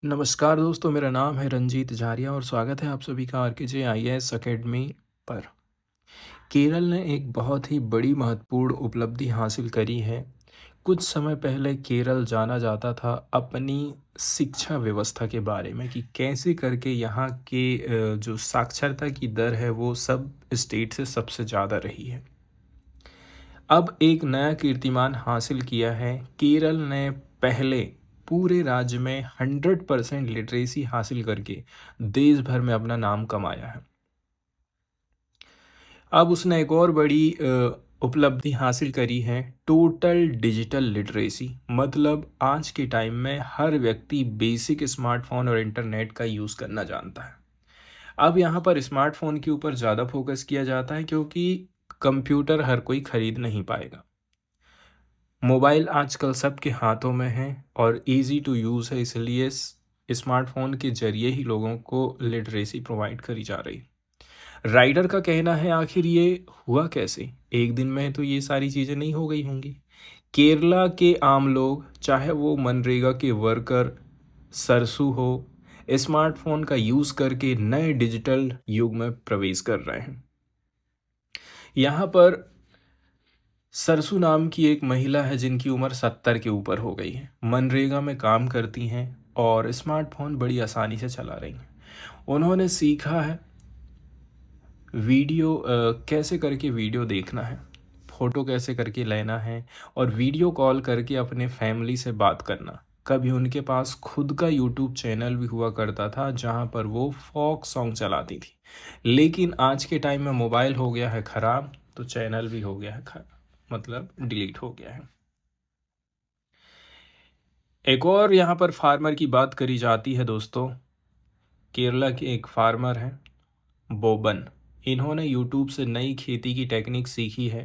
नमस्कार दोस्तों, मेरा नाम है रंजीत झारिया और स्वागत है आप सभी का आरकेजे आईएएस एकेडमी पर। केरल ने एक बहुत ही बड़ी महत्वपूर्ण उपलब्धि हासिल करी है। कुछ समय पहले केरल जाना जाता था अपनी शिक्षा व्यवस्था के बारे में कि कैसे करके यहाँ के जो साक्षरता की दर है वो सब स्टेट से सबसे ज़्यादा रही है। अब एक नया कीर्तिमान हासिल किया है। केरल ने पहले पूरे राज्य में 100% लिटरेसी हासिल करके देश भर में अपना नाम कमाया है। अब उसने एक और बड़ी उपलब्धि हासिल करी है, टोटल डिजिटल लिटरेसी। मतलब आज के टाइम में हर व्यक्ति बेसिक स्मार्टफोन और इंटरनेट का यूज़ करना जानता है। अब यहाँ पर स्मार्टफोन के ऊपर ज़्यादा फोकस किया जाता है क्योंकि कंप्यूटर हर कोई खरीद नहीं पाएगा। मोबाइल आजकल सबके हाथों में है और इजी टू यूज़ है, इसलिए स्मार्टफोन के जरिए ही लोगों को लिटरेसी प्रोवाइड करी जा रही है। राइडर का कहना है आखिर ये हुआ कैसे? एक दिन में तो ये सारी चीज़ें नहीं हो गई होंगी। केरला के आम लोग, चाहे वो मनरेगा के वर्कर, सरसू हो, स्मार्टफोन का यूज़ करके नए डिजिटल युग में प्रवेश कर रहे हैं। यहाँ पर सरसू नाम की एक महिला है जिनकी उम्र 70 के ऊपर हो गई है। मनरेगा में काम करती हैं और स्मार्टफोन बड़ी आसानी से चला रही हैं। उन्होंने सीखा है वीडियो कैसे करके वीडियो देखना है, फ़ोटो कैसे करके लेना है और वीडियो कॉल करके अपने फैमिली से बात करना। कभी उनके पास खुद का यूट्यूब चैनल भी हुआ करता था जहाँ पर वो फोक सॉन्ग चलाती थी। लेकिन आज के टाइम में मोबाइल हो गया है ख़राब तो चैनल भी हो गया है मतलब डिलीट हो गया है। एक और यहाँ पर फार्मर की बात करी जाती है दोस्तों। केरला के एक फार्मर हैं बोबन। इन्होंने यूट्यूब से नई खेती की टेक्निक सीखी है।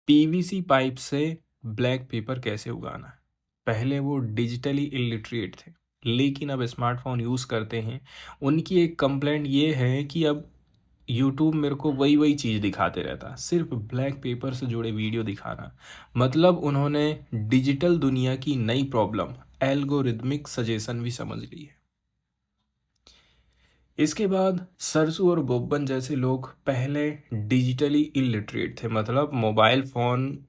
पीवीसी पाइप से ब्लैक पेपर कैसे उगाना है। पहले वो डिजिटली इलिटरेट थे लेकिन अब स्मार्टफोन यूज़ करते हैं। उनकी एक कंप्लेंट ये है कि अब यूट्यूब मेरे को वही वही चीज़ दिखाते रहता, सिर्फ ब्लैक पेपर से जुड़े वीडियो दिखाना। मतलब उन्होंने डिजिटल दुनिया की नई प्रॉब्लम एल्गोरिदमिक सजेशन भी समझ ली है। इसके बाद सरसू और बोब्बन जैसे लोग पहले डिजिटली इलिटरेट थे, मतलब मोबाइल फ़ोन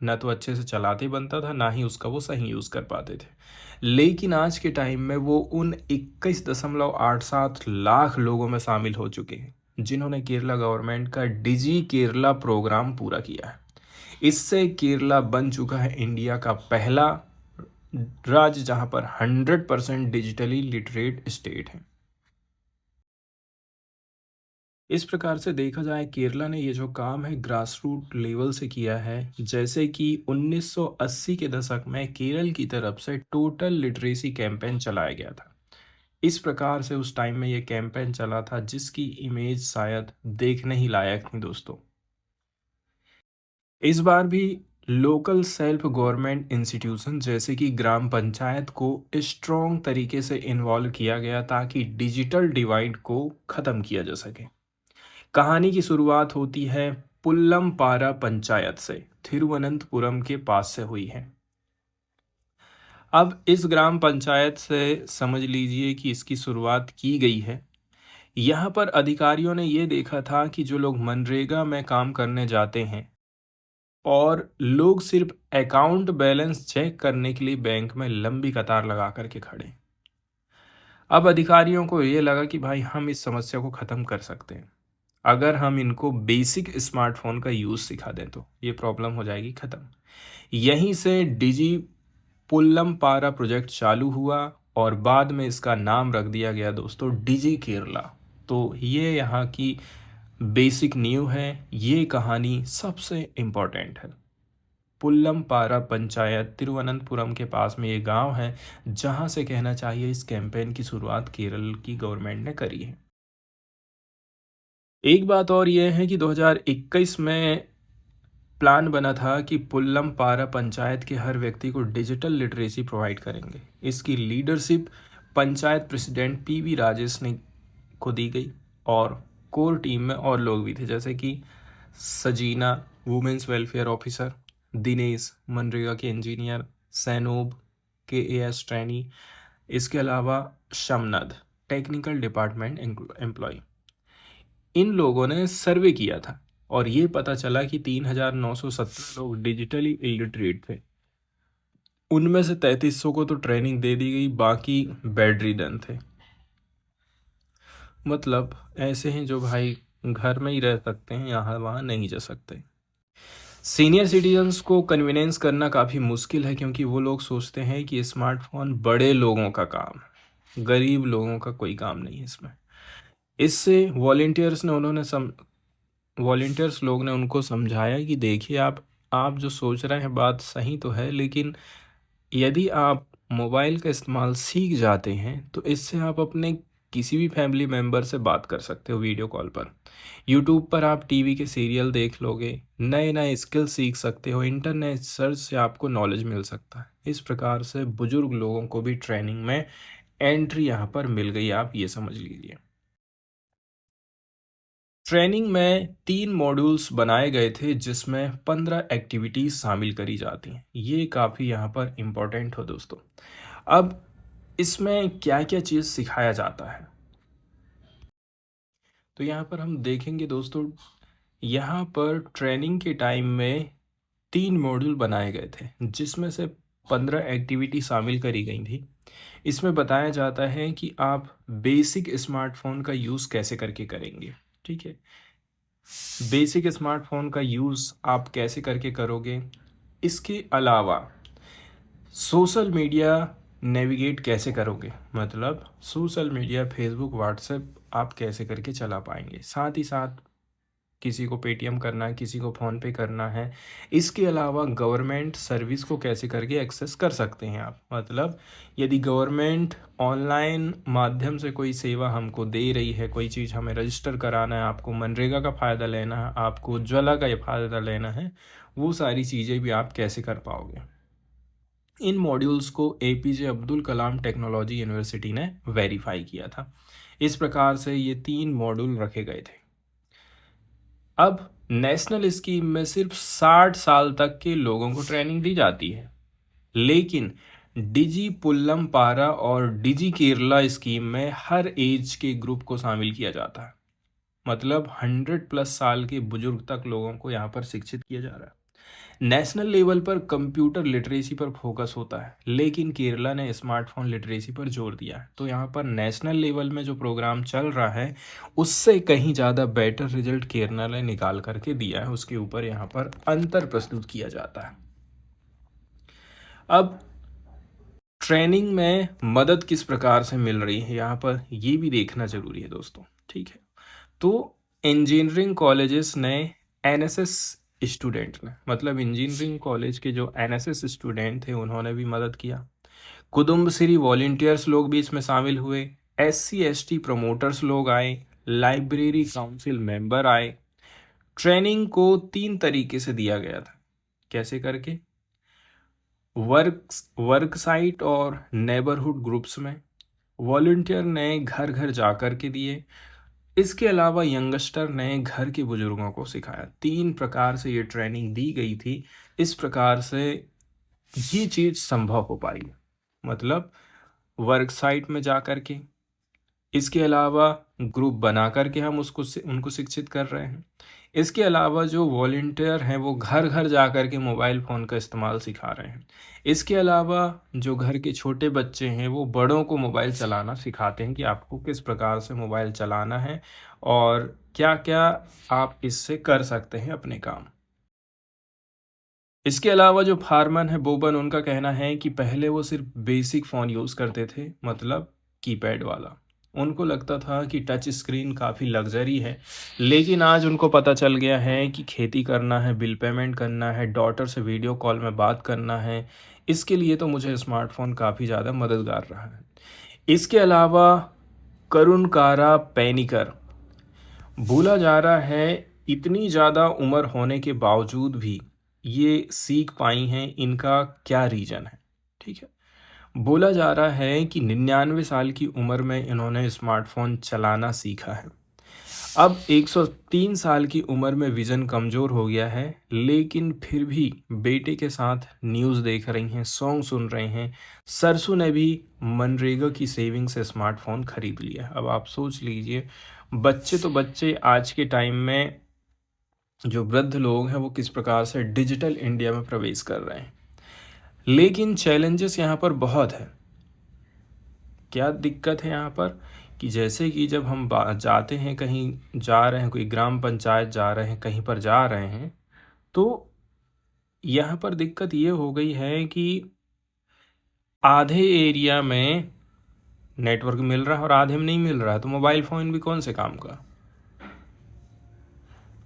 ना तो अच्छे से चलाते बनता था ना ही उसका वो सही यूज़ कर पाते थे। लेकिन आज के टाइम में वो उन 21.87 लाख लोगों में शामिल हो चुके हैं जिन्होंने केरला गवर्नमेंट का डिजी केरला प्रोग्राम पूरा किया है। इससे केरला बन चुका है इंडिया का पहला राज्य जहां पर 100% डिजिटली लिटरेट स्टेट है। इस प्रकार से देखा जाए केरला ने ये जो काम है ग्रास रूट लेवल से किया है। जैसे कि 1980 के दशक में केरल की तरफ से टोटल लिटरेसी कैंपेन चलाया गया था। इस प्रकार से उस टाइम में ये कैंपेन चला था जिसकी इमेज शायद देखने ही लायक थी दोस्तों। इस बार भी लोकल सेल्फ गवर्नमेंट इंस्टीट्यूशन जैसे कि ग्राम पंचायत को स्ट्रॉन्ग तरीके से इन्वॉल्व किया गया ताकि डिजिटल डिवाइड को ख़त्म किया जा सके। कहानी की शुरुआत होती है पुल्लमपारा पंचायत से, थिरुवनंतपुरम के पास से हुई है। अब इस ग्राम पंचायत से समझ लीजिए कि इसकी शुरुआत की गई है। यहाँ पर अधिकारियों ने ये देखा था कि जो लोग मनरेगा में काम करने जाते हैं और लोग सिर्फ अकाउंट बैलेंस चेक करने के लिए बैंक में लंबी कतार लगा करके खड़े। अब अधिकारियों को ये लगा कि भाई हम इस समस्या को ख़त्म कर सकते हैं। अगर हम इनको बेसिक स्मार्टफोन का यूज़ सिखा दें तो ये प्रॉब्लम हो जाएगी ख़त्म। यहीं से डिजी पुल्लमपारा प्रोजेक्ट चालू हुआ और बाद में इसका नाम रख दिया गया दोस्तों डिजी केरला। तो ये यहाँ की बेसिक नींव है। ये कहानी सबसे इम्पोर्टेंट है। पुल्लमपारा पंचायत तिरुवनंतपुरम के पास में ये गांव है जहां से कहना चाहिए इस कैंपेन की शुरुआत केरल की गवर्नमेंट ने करी है। एक बात और यह है कि 2021 में प्लान बना था कि पुल्लमपारा पंचायत के हर व्यक्ति को डिजिटल लिटरेसी प्रोवाइड करेंगे। इसकी leadership panchayat president PV Rajesh ने को दी गई और कोर टीम में और लोग भी थे जैसे कि Sajina women's welfare officer, Dinesh MNREGA के इंजीनियर, सैनूब के एएस ट्रेनी, इसके अलावा शमनद, टेक्निकल डिपार्टमेंट एम्प्लॉय। इन लोगों ने सर्वे किया था और ये पता चला कि 3,917 लोग डिजिटली इलिटरेट थे। उनमें से 3,300 को तो ट्रेनिंग दे दी गई, बाकी बेड रिडन थे। मतलब ऐसे हैं जो भाई घर में ही रह सकते हैं, यहाँ वहाँ नहीं जा सकते। सीनियर सिटीजन्स को कन्वीनियंस करना काफ़ी मुश्किल है, क्योंकि वो लोग सोचते हैं कि स्मार्टफोन बड़े लोगों का काम है, गरीब लोगों का कोई काम नहीं है इसमें। इससे वॉलेंटियर्स लोग ने उनको समझाया कि देखिए, आप जो सोच रहे हैं बात सही तो है, लेकिन यदि आप मोबाइल का इस्तेमाल सीख जाते हैं तो इससे आप अपने किसी भी फैमिली मेम्बर से बात कर सकते हो वीडियो कॉल पर। यूट्यूब पर आप टीवी के सीरियल देख लोगे, नए नए स्किल सीख सकते हो, इंटरनेट सर्च से आपको नॉलेज मिल सकता है। इस प्रकार से बुजुर्ग लोगों को भी ट्रेनिंग में एंट्री यहाँ पर मिल गई, आप ये समझ लीजिए। ट्रेनिंग में 3 मॉड्यूल्स बनाए गए थे जिसमें 15 एक्टिविटीज़ शामिल करी जाती हैं। ये काफ़ी यहाँ पर इम्पोर्टेंट हो दोस्तों। अब इसमें क्या क्या चीज़ सिखाया जाता है, तो यहाँ पर हम देखेंगे दोस्तों। यहाँ पर ट्रेनिंग के टाइम में 3 मॉड्यूल बनाए गए थे जिसमें से 15 एक्टिविटी शामिल करी गई थी। इसमें बताया जाता है कि आप बेसिक स्मार्टफोन का यूज़ कैसे करके करेंगे। ठीक है, बेसिक स्मार्टफोन का यूज़ आप कैसे करके करोगे। इसके अलावा सोशल मीडिया नेविगेट कैसे करोगे, मतलब सोशल मीडिया फेसबुक व्हाट्सएप आप कैसे करके चला पाएंगे। साथ ही साथ किसी को पेटीएम करना है, किसी को फ़ोन पे करना है। इसके अलावा गवर्नमेंट सर्विस को कैसे करके एक्सेस कर सकते हैं आप, मतलब यदि गवर्नमेंट ऑनलाइन माध्यम से कोई सेवा हमको दे रही है, कोई चीज़ हमें रजिस्टर कराना है, आपको मनरेगा का फ़ायदा लेना है, आपको उज्ज्वला का फ़ायदा लेना है, वो सारी चीज़ें भी आप कैसे कर पाओगे। इन मॉड्यूल्स को APJ Abdul Kalam technology university ने वेरीफाई किया था। इस प्रकार से ये 3 मॉड्यूल रखे गए थे। अब नेशनल स्कीम में सिर्फ 60 साल तक के लोगों को ट्रेनिंग दी जाती है, लेकिन डिजी पुल्लम पारा और डिजी केरला स्कीम में हर एज के ग्रुप को शामिल किया जाता है। मतलब 100+ साल के बुजुर्ग तक लोगों को यहाँ पर शिक्षित किया जा रहा है। नेशनल लेवल पर कंप्यूटर लिटरेसी पर फोकस होता है, लेकिन केरला ने स्मार्टफोन लिटरेसी पर जोर दिया है। तो यहाँ पर नेशनल लेवल में जो प्रोग्राम चल रहा है उससे कहीं ज़्यादा बेटर रिजल्ट केरला ने निकाल करके दिया है। उसके ऊपर यहाँ पर अंतर प्रस्तुत किया जाता है। अब ट्रेनिंग में मदद किस प्रकार से मिल रही है, यहाँ पर ये भी देखना जरूरी है दोस्तों। ठीक है, तो इंजीनियरिंग कॉलेजेस ने एनएसएस स्टूडेंट ने, मतलब इंजीनियरिंग कॉलेज के जो एनएसएस स्टूडेंट थे उन्होंने भी मदद किया। कुदुम्बसिरी वॉलंटियर्स लोग भी इसमें शामिल हुए। एससी एसटी प्रमोटर्स लोग आए, लाइब्रेरी काउंसिल मेंबर आए। ट्रेनिंग को 3 तरीके से दिया गया था। कैसे करके, वर्क साइट और नेबरहुड ग्रुप्स में, वॉलंटियर ने घर घर जा कर के दिए। इसके अलावा यंगस्टर ने घर के बुजुर्गों को सिखाया। 3 प्रकार से ये ट्रेनिंग दी गई थी। इस प्रकार से ये चीज़ संभव हो पाई, मतलब वर्क साइट में जा कर के, इसके अलावा ग्रुप बना करके हम उनको शिक्षित कर रहे हैं। इसके अलावा जो वॉलंटियर हैं वो घर घर जा कर के मोबाइल फ़ोन का इस्तेमाल सिखा रहे हैं। इसके अलावा जो घर के छोटे बच्चे हैं वो बड़ों को मोबाइल चलाना सिखाते हैं कि आपको किस प्रकार से मोबाइल चलाना है और क्या क्या आप इससे कर सकते हैं अपने काम। इसके अलावा जो फार्मन है बोबन, उनका कहना है कि पहले वो सिर्फ बेसिक फ़ोन यूज़ करते थे, मतलब कीपैड वाला। उनको लगता था कि टच स्क्रीन काफ़ी लग्जरी है, लेकिन आज उनको पता चल गया है कि खेती करना है, बिल पेमेंट करना है, डॉटर से वीडियो कॉल में बात करना है, इसके लिए तो मुझे स्मार्टफोन काफ़ी ज़्यादा मददगार रहा है। इसके अलावा करुणकारा पैनिकर, भूला जा रहा है इतनी ज़्यादा उम्र होने के बावजूद भी ये सीख पाई हैं, इनका क्या रीज़न है। ठीक है, बोला जा रहा है कि 99 साल की उम्र में इन्होंने स्मार्टफोन चलाना सीखा है। अब 103 साल की उम्र में विज़न कमज़ोर हो गया है, लेकिन फिर भी बेटे के साथ न्यूज़ देख रही हैं, सॉन्ग सुन रहे हैं। सरसू ने भी मनरेगा की सेविंग से स्मार्टफ़ोन खरीद लिया। अब आप सोच लीजिए, बच्चे तो बच्चे, आज के टाइम में जो वृद्ध लोग हैं वो किस प्रकार से डिजिटल इंडिया में प्रवेश कर रहे हैं। लेकिन चैलेंजेस यहाँ पर बहुत है। क्या दिक्कत है यहाँ पर कि जैसे कि जब हम जाते हैं, कहीं जा रहे हैं, कोई ग्राम पंचायत जा रहे हैं, कहीं पर जा रहे हैं, तो यहाँ पर दिक्कत ये हो गई है कि आधे एरिया में नेटवर्क मिल रहा है और आधे में नहीं मिल रहा है, तो मोबाइल फ़ोन भी कौन से काम का।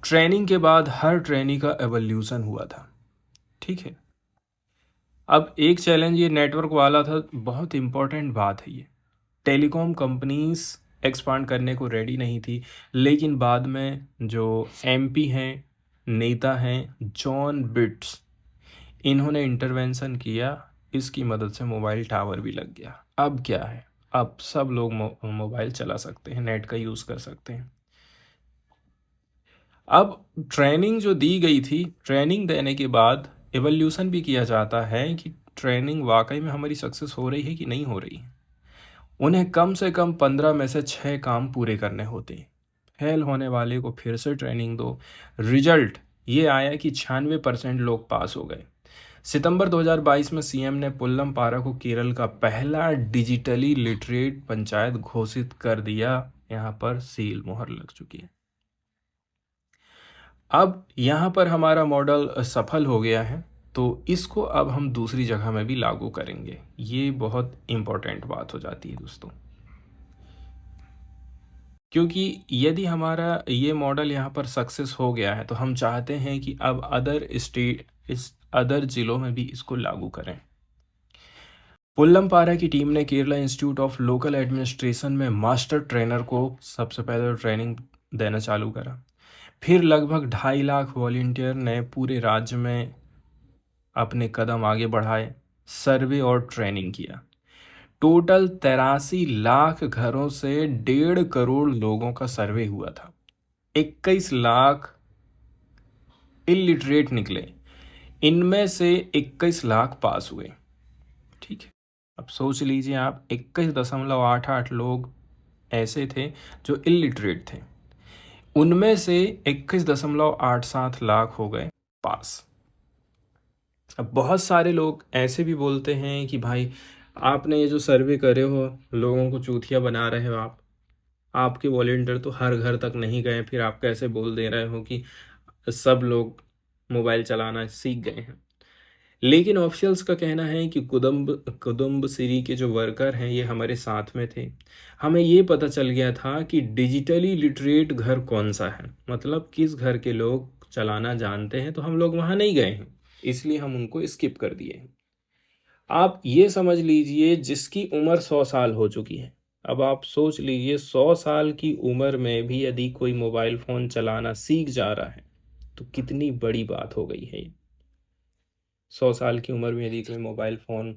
ट्रेनिंग के बाद हर ट्रेनी का एवोल्यूशन हुआ था, ठीक है। अब एक चैलेंज ये नेटवर्क वाला था, बहुत इम्पोर्टेंट बात है ये। टेलीकॉम कंपनीज एक्सपांड करने को रेडी नहीं थी, लेकिन बाद में जो एमपी हैं, नेता हैं, जॉन बिट्स, इन्होंने इंटरवेंशन किया। इसकी मदद से मोबाइल टावर भी लग गया। अब क्या है, अब सब लोग मोबाइल चला सकते हैं, नेट का यूज़ कर सकते हैं। अब ट्रेनिंग जो दी गई थी, ट्रेनिंग देने के बाद एवोल्यूशन भी किया जाता है कि ट्रेनिंग वाकई में हमारी सक्सेस हो रही है कि नहीं हो रही है। उन्हें कम से कम 15 में से 6 काम पूरे करने होते हैं। फेल होने वाले को फिर से ट्रेनिंग दो। रिजल्ट ये आया कि 96% लोग पास हो गए। सितंबर 2022 में सीएम ने पुल्लमपारा को केरल का पहला डिजिटली लिटरेट पंचायत घोषित कर दिया। यहाँ पर सील मोहर लग चुकी है। अब यहाँ पर हमारा मॉडल सफल हो गया है, तो इसको अब हम दूसरी जगह में भी लागू करेंगे। ये बहुत इम्पोर्टेंट बात हो जाती है दोस्तों, क्योंकि यदि हमारा ये मॉडल यहाँ पर सक्सेस हो गया है तो हम चाहते हैं कि अब अदर ज़िलों में भी इसको लागू करें। पुल्लमपारा की टीम ने Kerala institute of local administration में मास्टर ट्रेनर को सबसे पहले ट्रेनिंग देना चालू करा। फिर लगभग 2.5 लाख वॉलंटियर ने पूरे राज्य में अपने कदम आगे बढ़ाए, सर्वे और ट्रेनिंग किया। टोटल 83 लाख घरों से 1.5 करोड़ लोगों का सर्वे हुआ था। 21 लाख इलिटरेट निकले, इनमें से 21 लाख पास हुए, ठीक है। अब सोच लीजिए आप, 21.88 लोग ऐसे थे जो इलिटरेट थे, उनमें से 21.87 लाख हो गए पास। अब बहुत सारे लोग ऐसे भी बोलते हैं कि भाई, आपने ये जो सर्वे करे हो, लोगों को चूतिया बना रहे हो आप, आपके वॉलेंटियर तो हर घर तक नहीं गए, फिर आप कैसे बोल दे रहे हो कि सब लोग मोबाइल चलाना सीख गए हैं। लेकिन ऑफिशियल्स का कहना है कि कुदुम्बसिरी के जो वर्कर हैं ये हमारे साथ में थे। हमें ये पता चल गया था कि डिजिटली लिटरेट घर कौन सा है, मतलब किस घर के लोग चलाना जानते हैं, तो हम लोग वहाँ नहीं गए हैं, इसलिए हम उनको स्किप कर दिए हैं। आप ये समझ लीजिए, जिसकी उम्र 100 साल हो चुकी है, अब आप सोच लीजिए 100 साल की उम्र में भी यदि कोई मोबाइल फ़ोन चलाना सीख जा रहा है तो कितनी बड़ी बात हो गई है ये। 100 साल की उम्र में यदि कोई मोबाइल फ़ोन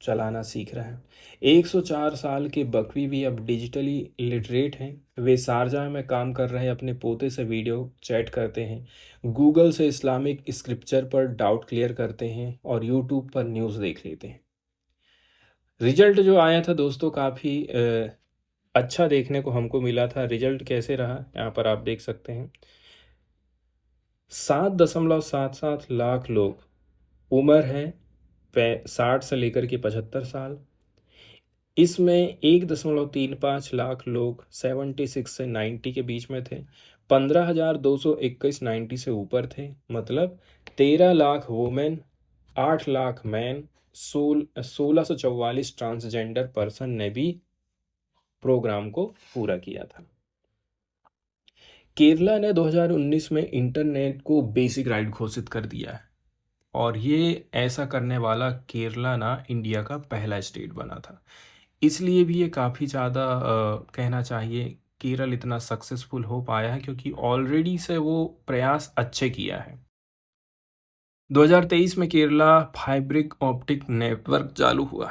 चलाना सीख रहा है। 104 साल के बकवी भी अब डिजिटली लिटरेट हैं। वे शारजाह में काम कर रहे अपने पोते से वीडियो चैट करते हैं, गूगल से इस्लामिक स्क्रिप्चर पर डाउट क्लियर करते हैं और यूट्यूब पर न्यूज़ देख लेते हैं। रिजल्ट जो आया था दोस्तों, काफ़ी अच्छा देखने को हमको मिला था। रिजल्ट कैसे रहा, यहाँ पर आप देख सकते हैं। 7.77 लाख लोग, उम्र है 60 से लेकर के 75 साल। इसमें 1.35 लाख लोग 76 से 90 के बीच में थे। 15,221 90 से ऊपर थे, मतलब 13 lakh women, 8 lakh man, 1644 transgender person ने भी प्रोग्राम को पूरा किया था। केरला ने 2019 में इंटरनेट को बेसिक राइट घोषित कर दिया है, और ये ऐसा करने वाला केरला ना इंडिया का पहला स्टेट बना था। इसलिए भी ये काफ़ी ज़्यादा कहना चाहिए केरल इतना सक्सेसफुल हो पाया है, क्योंकि ऑलरेडी से वो प्रयास अच्छे किया है। 2023 में केरला फाइब्रिक ऑप्टिक नेटवर्क चालू हुआ।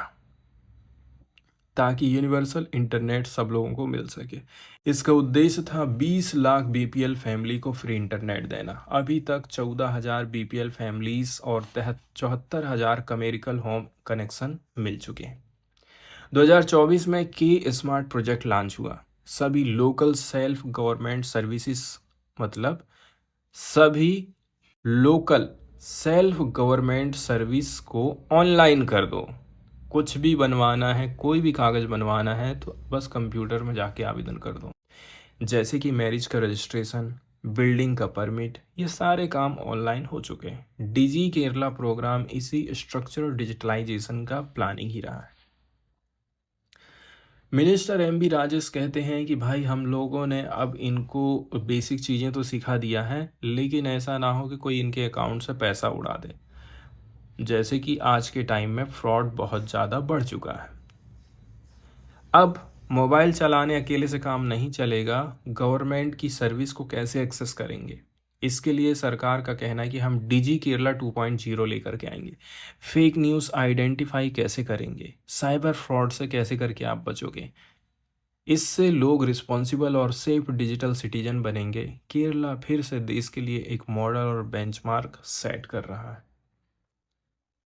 ताकि यूनिवर्सल इंटरनेट सब लोगों को मिल सके। इसका उद्देश्य था 20 लाख बीपीएल फैमिली को फ्री इंटरनेट देना। अभी तक 14,000 बीपीएल फैमिलीज और 74,000 कमेरिकल होम कनेक्शन मिल चुके हैं। 2024 में के स्मार्ट प्रोजेक्ट लॉन्च हुआ। सभी लोकल सेल्फ गवर्नमेंट सर्विसेज, मतलब सभी लोकल सेल्फ गवर्नमेंट सर्विस को ऑनलाइन कर दो। कुछ भी बनवाना है, कोई भी कागज़ बनवाना है तो बस कंप्यूटर में जाके आवेदन कर दो। जैसे कि मैरिज का रजिस्ट्रेशन, बिल्डिंग का परमिट, ये सारे काम ऑनलाइन हो चुके हैं। डिजी केरला प्रोग्राम इसी स्ट्रक्चरल डिजिटलाइजेशन का प्लानिंग ही रहा है। मिनिस्टर एम बी राजेश कहते हैं कि भाई हम लोगों ने अब इनको बेसिक चीज़ें तो सिखा दिया है, लेकिन ऐसा ना हो कि कोई इनके अकाउंट से पैसा उड़ा दे। जैसे कि आज के टाइम में फ्रॉड बहुत ज़्यादा बढ़ चुका है। अब मोबाइल चलाने अकेले से काम नहीं चलेगा, गवर्नमेंट की सर्विस को कैसे एक्सेस करेंगे? इसके लिए सरकार का कहना है कि हम डिजी केरला 2.0 लेकर के आएंगे। फेक न्यूज़ आइडेंटिफाई कैसे करेंगे? साइबर फ्रॉड से कैसे करके आप बचोगे? इससे लोग रिस्पॉन्सिबल और सेफ डिजिटल सिटीजन बनेंगे। केरला फिर से देश के लिए एक मॉडल और बेंचमार्क सेट कर रहा है।